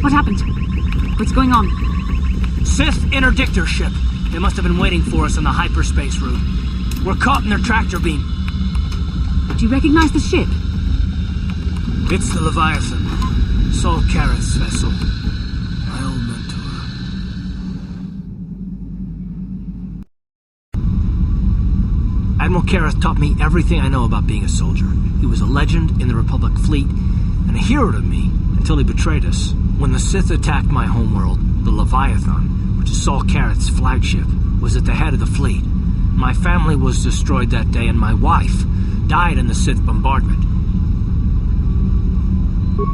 What happened? What's going on? Sith interdictor ship. They must have been waiting for us on the hyperspace route. We're caught in their tractor beam. Do you recognize the ship? It's the Leviathan. Saul Carth's vessel. My old mentor. Admiral Carth taught me everything I know about being a soldier. He was a legend in the Republic fleet, and a hero to me until he betrayed us. When the Sith attacked my homeworld, the Leviathan, which is Saul Carth's flagship, was at the head of the fleet. My family was destroyed that day, and my wife died in the Sith bombardment.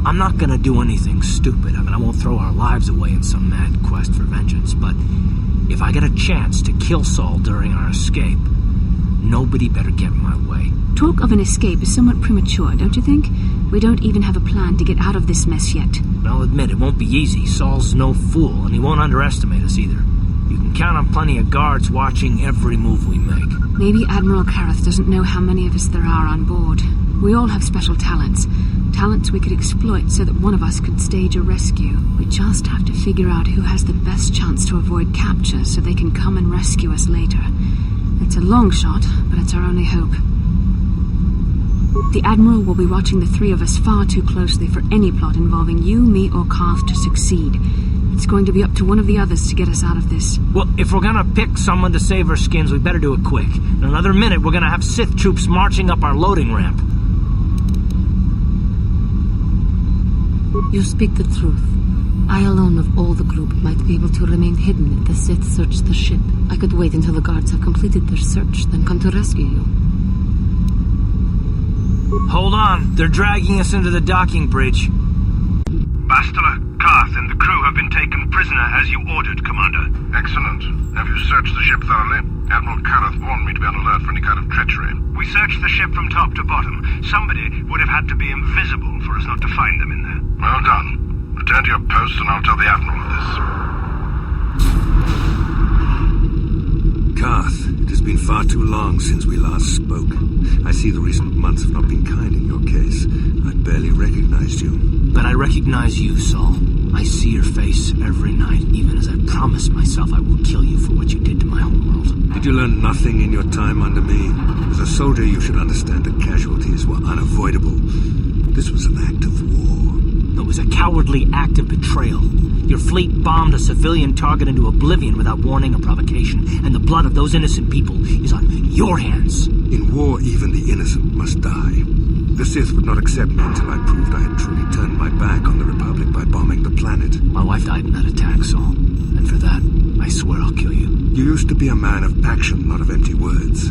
I'm not gonna do anything stupid. I mean, I won't throw our lives away in some mad quest for vengeance, but if I get a chance to kill Saul during our escape, nobody better get in my way. Talk of an escape is somewhat premature, don't you think? We don't even have a plan to get out of this mess yet. I'll admit, it won't be easy. Saul's no fool, and he won't underestimate us either. You can count on plenty of guards watching every move we make. Maybe Admiral Carth doesn't know how many of us there are on board. We all have special talents. Talents we could exploit so that one of us could stage a rescue. We just have to figure out who has the best chance to avoid capture so they can come and rescue us later. It's a long shot, but it's our only hope. The Admiral will be watching the three of us far too closely for any plot involving you, me, or Carth to succeed. It's going to be up to one of the others to get us out of this. Well, if we're gonna pick someone to save our skins, we better do it quick. In another minute, we're gonna have Sith troops marching up our loading ramp. You speak the truth. I alone of all the group might be able to remain hidden if the Sith search the ship. I could wait until the guards have completed their search, then come to rescue you. Hold on, they're dragging us into the docking bridge. Bastila, Carth, and the crew have been taken prisoner as you ordered, Commander. Excellent. Have you searched the ship thoroughly? Admiral Carth warned me to be on alert for any kind of treachery. We searched the ship from top to bottom. Somebody would have had to be invisible for us not to find them in there. Well done. Return to your post and I'll tell the Admiral of this. Carth, it has been far too long since we last spoke. I see the recent months have not been kind in your case. I barely recognized you. But I recognize you, Saul. I see your face every night, even as I promised myself I will kill you for what you did to my homeworld. Did you learn nothing in your time under me? As a soldier, you should understand that casualties were unavoidable. This was an act of war. It was a cowardly act of betrayal. Your fleet bombed a civilian target into oblivion without warning or provocation, and the blood of those innocent people is on your hands. In war, even the innocent must die. The Sith would not accept me until I proved I had truly turned my back on the Republic by bombing the planet. My wife died in that attack, Saul. And for that, I swear I'll kill you. You used to be a man of action, not of empty words.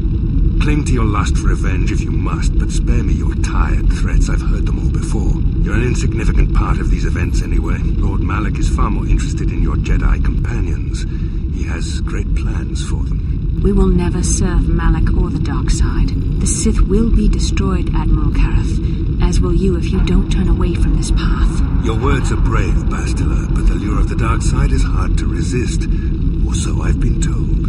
Cling to your lust for revenge if you must, but spare me your tired threats. I've heard them all before. You're an insignificant part of these events anyway. Lord Malak is far more interested in your Jedi companions. He has great plans for them. We will never serve Malak or the dark side. The Sith will be destroyed, Admiral Carth, as will you if you don't turn away from this path. Your words are brave, Bastila, but the lure of the dark side is hard to resist. Or so I've been told.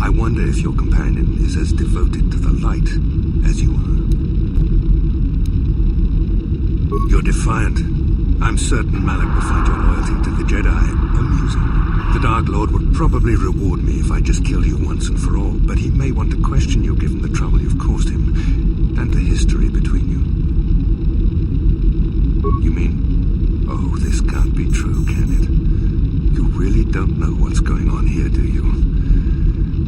I wonder if your companion is as devoted to the light as you are. You're defiant. I'm certain Malak will find your loyalty to the Jedi amusing. The Dark Lord would probably reward me if I just kill you once and for all, but he may want to question you given the trouble you've caused him, and the history between you. You mean, oh, this can't be true, can it? You really don't know what's going on here, do you?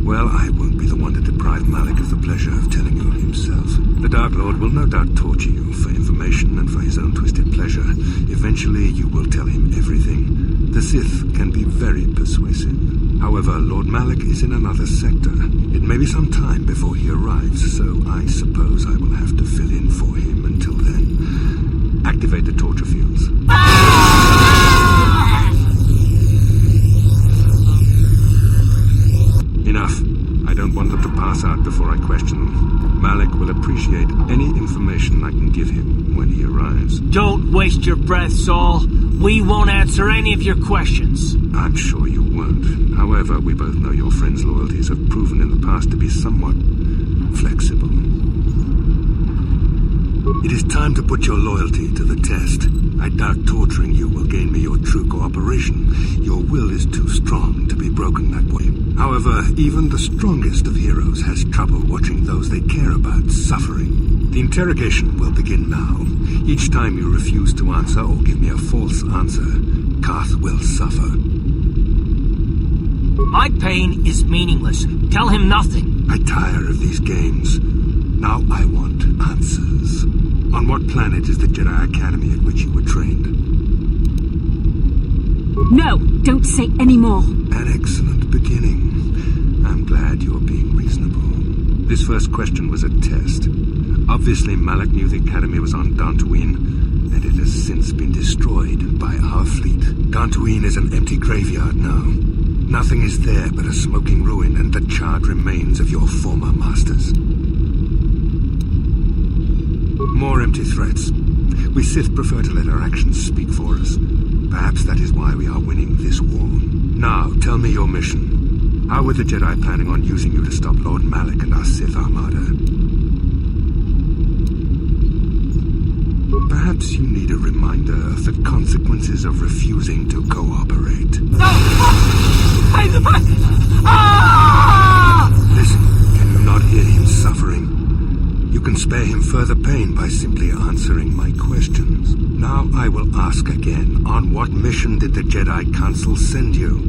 Well, I won't be the one to deprive Malak of the pleasure of telling you himself. The Dark Lord will no doubt torture you for information and for his own twisted pleasure. Eventually, you will tell him everything. The Sith can be very persuasive. However, Lord Malak is in another sector. It may be some time before he arrives, so I suppose I will have to fill in for him until then. Activate the torture fields. Enough. I don't want them to pass out before I question them. Malak will appreciate any information I can give him when he arrives. Don't waste your breath, Saul. We won't answer any of your questions. I'm sure you won't. However, we both know your friend's loyalties have proven in the past to be somewhat flexible. It is time to put your loyalty to the test. I doubt torturing you will gain me your true cooperation. Your will is too strong to be broken that way. However, even the strongest of heroes has trouble watching those they care about suffering. The interrogation will begin now. Each time you refuse to answer or give me a false answer, Carth will suffer. My pain is meaningless. Tell him nothing. I tire of these games. Now I want answers. On what planet is the Jedi Academy at which you were trained? No, don't say any more. An excellent beginning. I'm glad you're being reasonable. This first question was a test. Obviously, Malak knew the Academy was on Dantooine, and it has since been destroyed by our fleet. Dantooine is an empty graveyard now. Nothing is there but a smoking ruin and the charred remains of your former masters. More empty threats. We Sith prefer to let our actions speak for us. Perhaps that is why we are winning this war. Now, tell me your mission. How were the Jedi planning on using you to stop Lord Malak and our Sith Armada? Perhaps you need a reminder of the consequences of refusing to cooperate. Listen, can you not hear him suffering? You can spare him further pain by simply answering my questions. Now I will ask again, on what mission did the Jedi Council send you?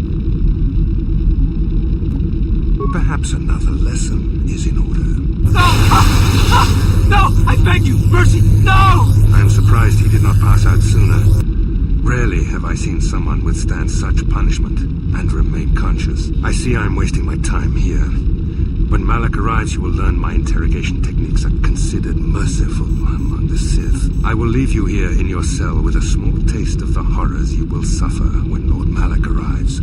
Perhaps another lesson is in order. No! I beg you! Mercy! No! I am surprised he did not pass out sooner. Rarely have I seen someone withstand such punishment and remain conscious. I see I am wasting my time here. When Malak arrives, you will learn my interrogation techniques are considered merciful among the Sith. I will leave you here in your cell with a small taste of the horrors you will suffer when Lord Malak arrives.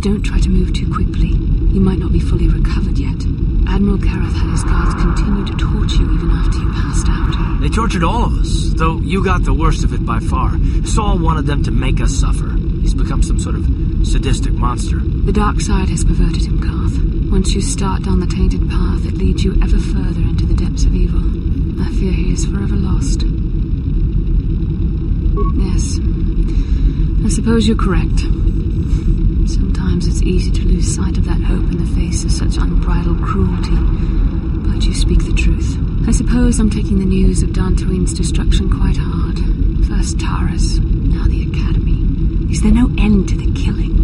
Don't try to move too quickly. You might not be fully recovered yet. Admiral Carth had his guards continue to torture you even after you passed out. They tortured all of us, though you got the worst of it by far. Saul wanted them to make us suffer. He's become some sort of sadistic monster. The dark side has perverted him, Carth. Once you start down the tainted path, it leads you ever further into the depths of evil. I fear he is forever lost. Yes. I suppose you're correct. Sometimes it's easy to lose sight of that hope in the face of such unbridled cruelty. But you speak the truth. I suppose I'm taking the news of Dantooine's destruction quite hard. First Taras, now the Academy. Is there no end to the killing?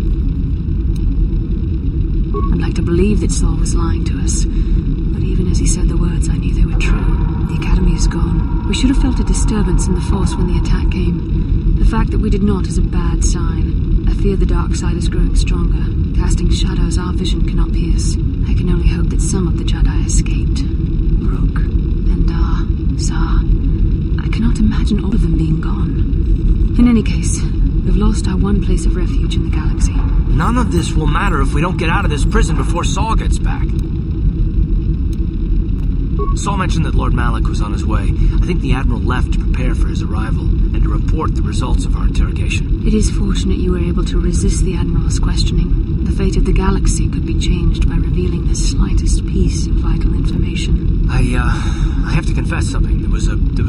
I'd like to believe that Saul was lying to us. But even as he said the words, I knew they were true. The Academy is gone. We should have felt a disturbance in the Force when the attack came. The fact that we did not is a bad sign. I fear the dark side is growing stronger, casting shadows our vision cannot pierce. I can only hope that some of the Jedi escaped. Rook, Endar, Zar. I cannot imagine all of them being gone. In any case, we've lost our one place of refuge in the galaxy. None of this will matter if we don't get out of this prison before Saul gets back. Saul mentioned that Lord Malak was on his way. I think the Admiral left to prepare for his arrival and to report the results of our interrogation. It is fortunate you were able to resist the Admiral's questioning. The fate of the galaxy could be changed by revealing the slightest piece of vital information. I have to confess something. There was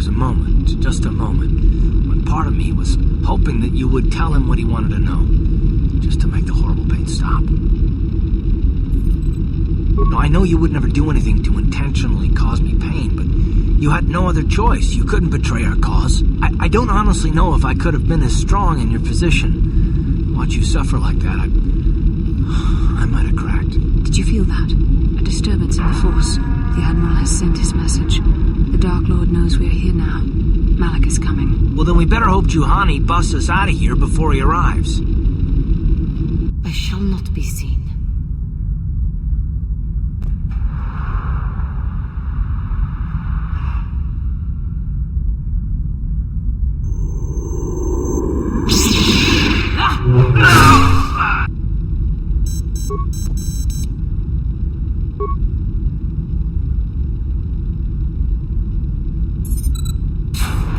a moment, just a moment, when part of me was hoping that you would tell him what he wanted to know, just to make the horrible pain stop. Now, I know you would never do anything to intentionally cause me pain, but you had no other choice. You couldn't betray our cause. I don't honestly know if I could have been as strong in your position. Watch you suffer like that, I might have cracked. Did you feel that? A disturbance in the Force. The Admiral has sent his message. The Dark Lord knows we are here now. Malak is coming. Well, then we better hope Juhani busts us out of here before he arrives. I shall not be seen.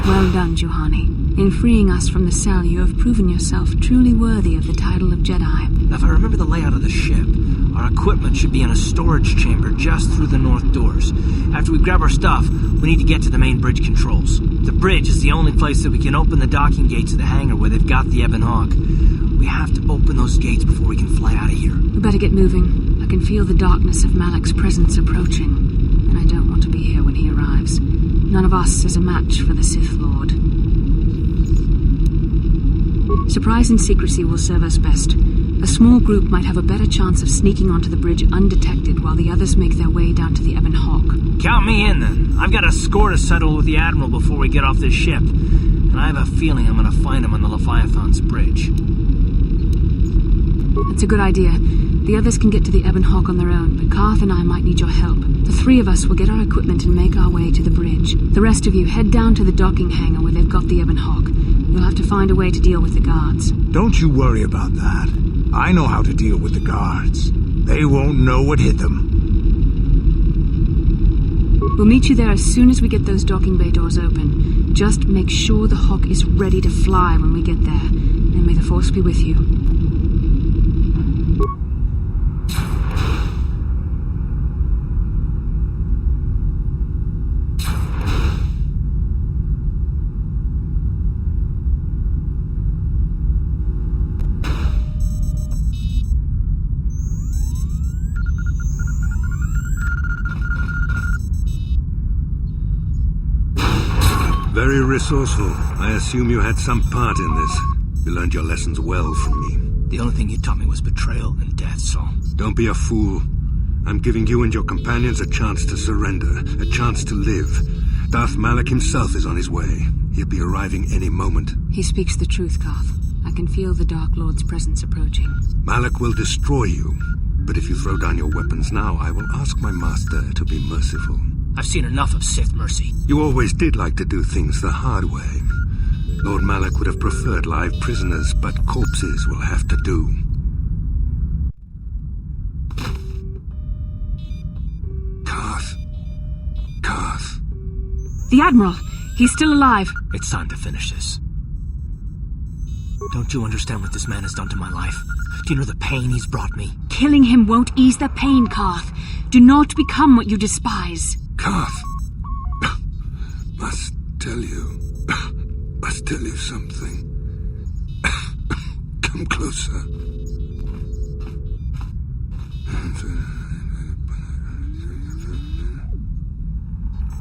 Well done, Juhani. In freeing us from the cell, you have proven yourself truly worthy of the title of Jedi. Now, if I remember the layout of the ship, our equipment should be in a storage chamber just through the north doors. After we grab our stuff, we need to get to the main bridge controls. The bridge is the only place that we can open the docking gates of the hangar where they've got the Ebon Hawk. We have to open those gates before we can fly out of here. We better get moving. I can feel the darkness of Malak's presence approaching, and I don't want to be here when he arrives. None of us is a match for the Sith Lord. Surprise and secrecy will serve us best. A small group might have a better chance of sneaking onto the bridge undetected while the others make their way down to the Ebon Hawk. Count me in, then. I've got a score to settle with the Admiral before we get off this ship. And I have a feeling I'm going to find him on the Leviathan's bridge. That's a good idea. The others can get to the Ebon Hawk on their own, but Carth and I might need your help. The three of us will get our equipment and make our way to the bridge. The rest of you head down to the docking hangar where they've got the Ebon Hawk. You'll have to find a way to deal with the guards. Don't you worry about that. I know how to deal with the guards. They won't know what hit them. We'll meet you there as soon as we get those docking bay doors open. Just make sure the Hawk is ready to fly when we get there. And may the Force be with you. Very resourceful. I assume you had some part in this. You learned your lessons well from me. The only thing you taught me was betrayal and death, Saul. Don't be a fool. I'm giving you and your companions a chance to surrender, a chance to live. Darth Malak himself is on his way. He'll be arriving any moment. He speaks the truth, Carth. I can feel the Dark Lord's presence approaching. Malak will destroy you. But if you throw down your weapons now, I will ask my master to be merciful. I've seen enough of Sith mercy. You always did like to do things the hard way. Lord Malak would have preferred live prisoners, but corpses will have to do. Carth. The Admiral! He's still alive! It's time to finish this. Don't you understand what this man has done to my life? Do you know the pain he's brought me? Killing him won't ease the pain, Carth. Do not become what you despise. Carth. Must tell you something. Come closer.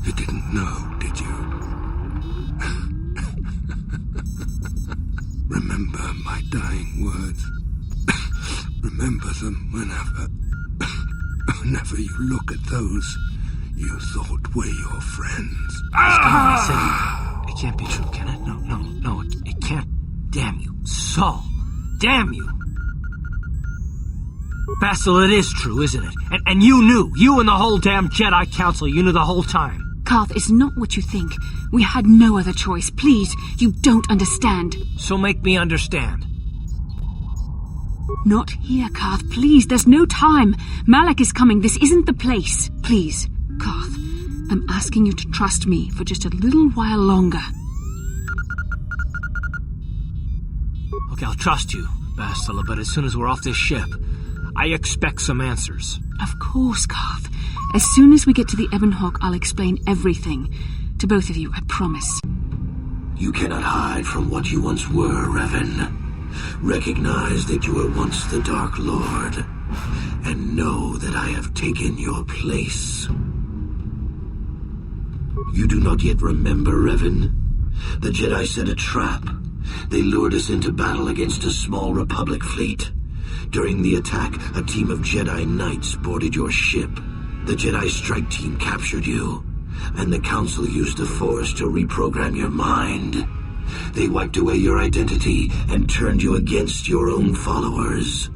You didn't know, did you? Remember my dying words. Remember them whenever you look at those you thought were your friends. It can't be true, can it? No, it can't. Damn you. Saul. Damn you. Basil, it is true, isn't it? And you knew. You and the whole damn Jedi Council, you knew the whole time. Carth, it's not what you think. We had no other choice. Please, you don't understand. So make me understand. Not here, Carth. Please, there's no time. Malak is coming. This isn't the place. Please, Carth, I'm asking you to trust me for just a little while longer. Okay, I'll trust you, Bastila, but as soon as we're off this ship, I expect some answers. Of course, Carth. As soon as we get to the Ebon Hawk, I'll explain everything. To both of you, I promise. You cannot hide from what you once were, Revan. Recognize that you were once the Dark Lord, and know that I have taken your place. You do not yet remember, Revan? The Jedi set a trap. They lured us into battle against a small Republic fleet. During the attack, a team of Jedi Knights boarded your ship. The Jedi strike team captured you, and the Council used the Force to reprogram your mind. They wiped away your identity and turned you against your own followers.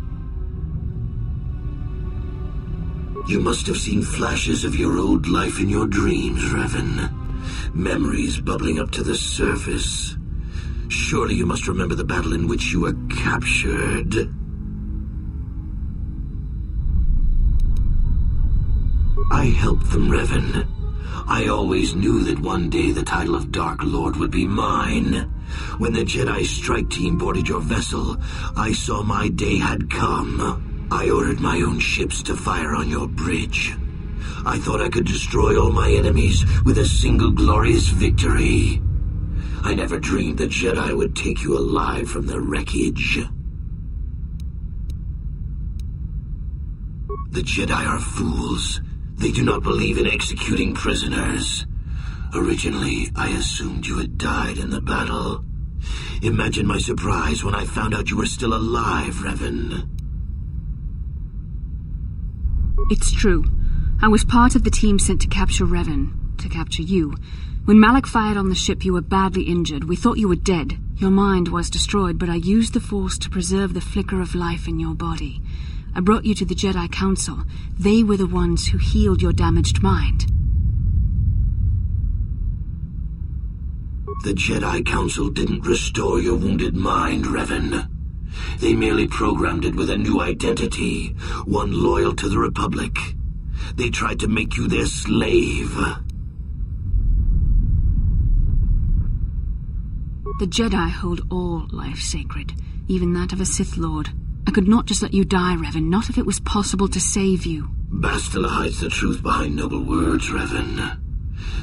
You must have seen flashes of your old life in your dreams, Revan. Memories bubbling up to the surface. Surely you must remember the battle in which you were captured. I helped them, Revan. I always knew that one day the title of Dark Lord would be mine. When the Jedi strike team boarded your vessel, I saw my day had come. I ordered my own ships to fire on your bridge. I thought I could destroy all my enemies with a single glorious victory. I never dreamed the Jedi would take you alive from the wreckage. The Jedi are fools. They do not believe in executing prisoners. Originally, I assumed you had died in the battle. Imagine my surprise when I found out you were still alive, Revan. It's true. I was part of the team sent to capture Revan, to capture you. When Malak fired on the ship, you were badly injured. We thought you were dead. Your mind was destroyed, but I used the Force to preserve the flicker of life in your body. I brought you to the Jedi Council. They were the ones who healed your damaged mind. The Jedi Council didn't restore your wounded mind, Revan. They merely programmed it with a new identity, one loyal to the Republic. They tried to make you their slave. The Jedi hold all life sacred, even that of a Sith Lord. I could not just let you die, Revan, not if it was possible to save you. Bastila hides the truth behind noble words, Revan.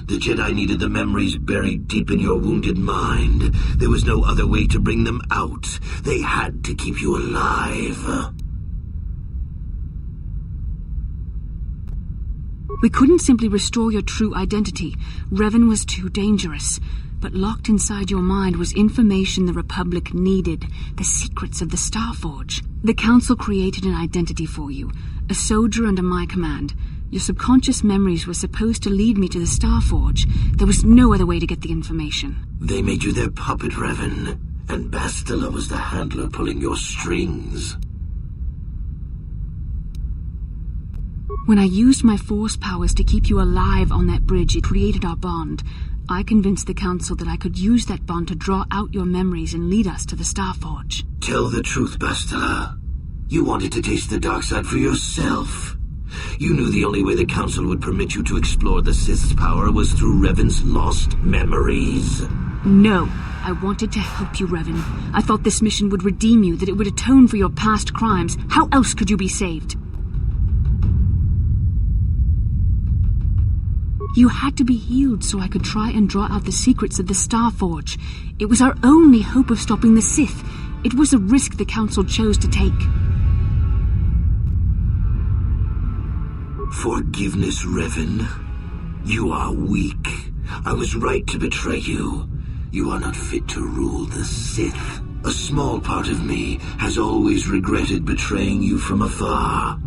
The Jedi needed the memories buried deep in your wounded mind. There was no other way to bring them out. They had to keep you alive. We couldn't simply restore your true identity. Revan was too dangerous. But locked inside your mind was information the Republic needed, the secrets of the Starforge. The Council created an identity for you, a soldier under my command. Your subconscious memories were supposed to lead me to the Starforge. There was no other way to get the information. They made you their puppet, Revan, and Bastila was the handler pulling your strings. When I used my Force powers to keep you alive on that bridge, it created our bond. I convinced the Council that I could use that bond to draw out your memories and lead us to the Starforge. Tell the truth, Bastila. You wanted to taste the dark side for yourself. You knew the only way the Council would permit you to explore the Sith's power was through Revan's lost memories. No, I wanted to help you, Revan. I thought this mission would redeem you, that it would atone for your past crimes. How else could you be saved? You had to be healed so I could try and draw out the secrets of the Starforge. It was our only hope of stopping the Sith. It was a risk the Council chose to take. Forgiveness, Revan. You are weak. I was right to betray you. You are not fit to rule the Sith. A small part of me has always regretted betraying you from afar.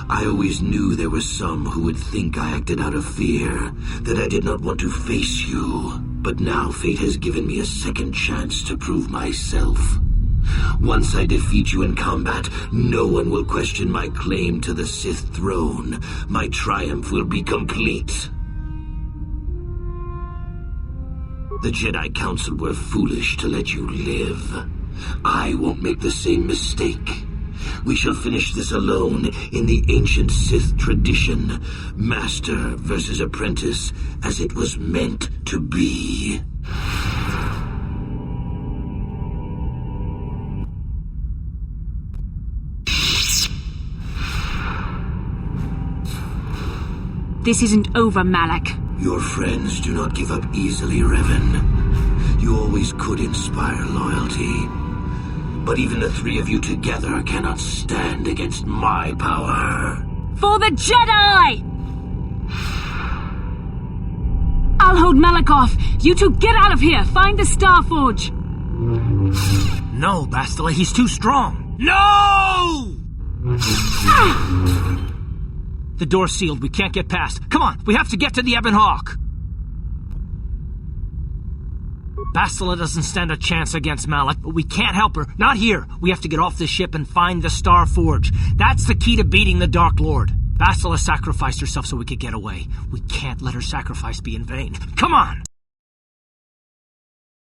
I always knew there were some who would think I acted out of fear, that I did not want to face you. But now fate has given me a second chance to prove myself. Once I defeat you in combat, no one will question my claim to the Sith throne. My triumph will be complete. The Jedi Council were foolish to let you live. I won't make the same mistake. We shall finish this alone in the ancient Sith tradition. Master versus apprentice, as it was meant to be. This isn't over, Malak. Your friends do not give up easily, Revan. You always could inspire loyalty. But even the three of you together cannot stand against my power. For the Jedi! I'll hold Malak off. You two get out of here. Find the Starforge. No, Bastila, he's too strong. No! The door's sealed. We can't get past. Come on, we have to get to the Ebon Hawk. Bastila doesn't stand a chance against Malak, but we can't help her. Not here. We have to get off the ship and find the Starforge. That's the key to beating the Dark Lord. Bastila sacrificed herself so we could get away. We can't let her sacrifice be in vain. Come on!